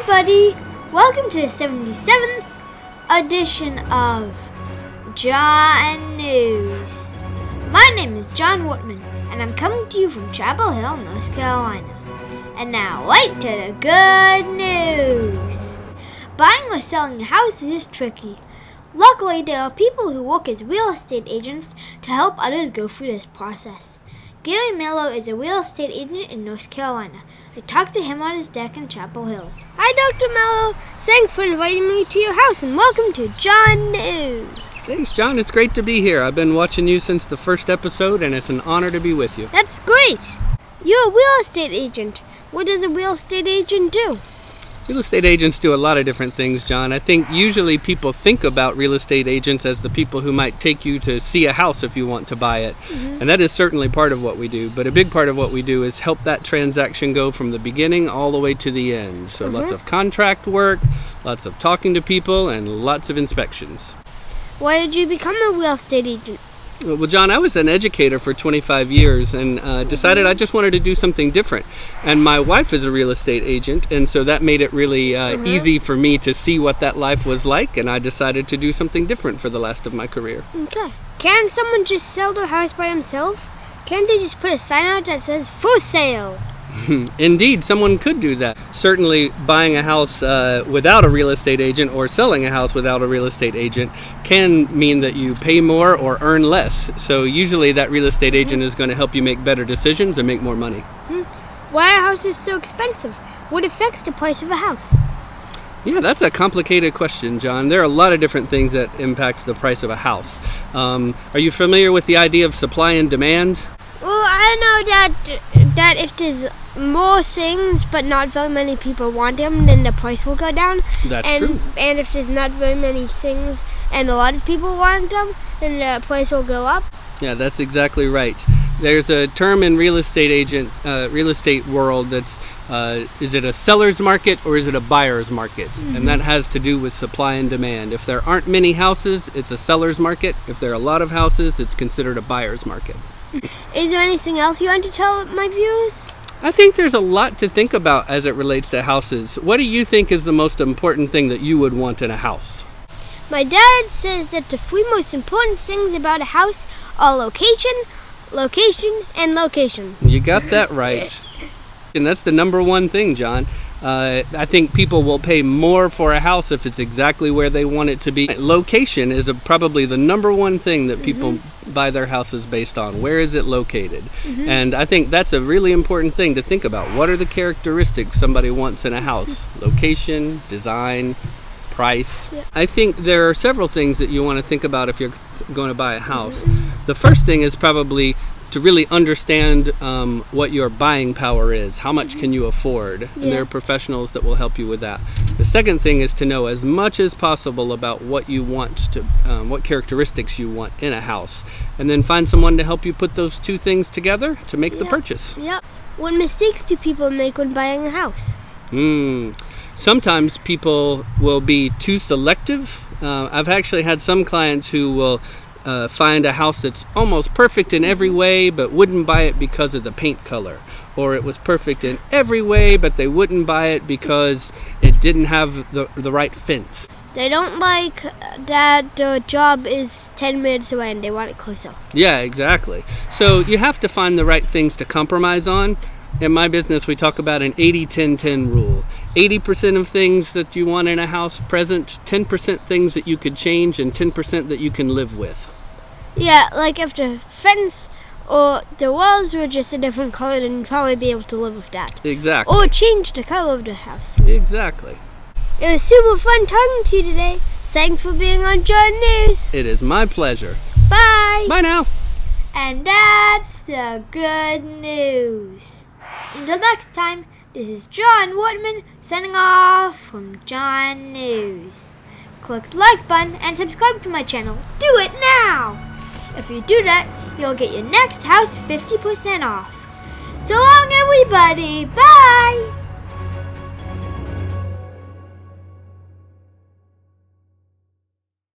everybody! Welcome to the 77th edition of John News. My name is John Whitman, and I'm coming to you from Chapel Hill, North Carolina. And now, right to the good news. Buying or selling a house is tricky. Luckily, there are people who work as real estate agents to help others go through this process. Gary Mello is a real estate agent in North Carolina. I talked to him on his deck in Chapel Hill. Hi, Dr. Mello. Thanks for inviting me to your house, and welcome to John News. Thanks, John. It's great to be here. I've been watching you since the first episode, and it's an honor to be with you. That's great. You're a real estate agent. What does a real estate agent do? Real estate agents do a lot of different things, John. I think usually people think about real estate agents as the people who might take you to see a house if you want to buy it. And that is certainly part of what we do. But a big part of what we do is help that transaction go from the beginning all the way to the end. So lots of contract work, lots of talking to people, and lots of inspections. Why did you become a real estate agent? Well, John, I was an educator for 25 years and decided I just wanted to do something different. And my wife is a real estate agent, and so that made it really easy for me to see what that life was like, and I decided to do something different for the last of my career. Okay. Can someone just sell their house by themselves? Can't they just put a sign out that says, "For sale"? Indeed, someone could do that. Certainly, buying a house without a real estate agent or selling a house without a real estate agent can mean that you pay more or earn less. So usually that real estate agent is going to help you make better decisions and make more money. Why are houses so expensive? What affects the price of a house? Yeah, that's a complicated question, John. There are a lot of different things that impact the price of a house. Are you familiar with the idea of supply and demand? Well, I know that if there's more things but not very many people want them, then the price will go down. That's true. And if there's not very many things and a lot of people want them, then the price will go up. Yeah, that's exactly right. There's a term in real estate world that's is it a seller's market or is it a buyer's market? And that has to do with supply and demand. If there aren't many houses, it's a seller's market. If there are a lot of houses, it's considered a buyer's market. Is there anything else you want to tell my viewers? I think there's a lot to think about as it relates to houses. What do you think is the most important thing that you would want in a house? My dad says that the three most important things about a house are location, location, and location. You got that right. And that's the number one thing, John. I think people will pay more for a house if it's exactly where they want it to be. Location is probably the number one thing that people buy their houses based on. Where is it located? And I think that's a really important thing to think about. What are the characteristics somebody wants in a house? Location, design, price. I think there are several things that you want to think about if you're going to buy a house. The first thing is probably to really understand what your buying power is. How much can you afford? And there are professionals that will help you with that. The second thing is to know as much as possible about what you want to, what characteristics you want in a house. And then find someone to help you put those two things together to make the purchase. What mistakes do people make when buying a house? Sometimes people will be too selective. I've actually had some clients who will find a house that's almost perfect in every way but wouldn't buy it because of the paint color, or it was perfect in every way but they wouldn't buy it because it didn't have the right fence. They don't like that the job is 10 minutes away and they want it closer. Yeah, exactly. So you have to find the right things to compromise on. In my business, we talk about an 80-10-10 rule. 80% of things that you want in a house present, 10% things that you could change, and 10% that you can live with. Yeah, like if the fence or the walls were just a different color, then you'd probably be able to live with that. Exactly. Or change the color of the house. Exactly. It was super fun talking to you today. Thanks for being on John News. It is my pleasure. Bye. Bye now. And that's the good news. Until next time, this is John Whitman signing off from John News. Click the like button and subscribe to my channel. Do it now! If you do that, you'll get your next house 50% off. So long, everybody. Bye!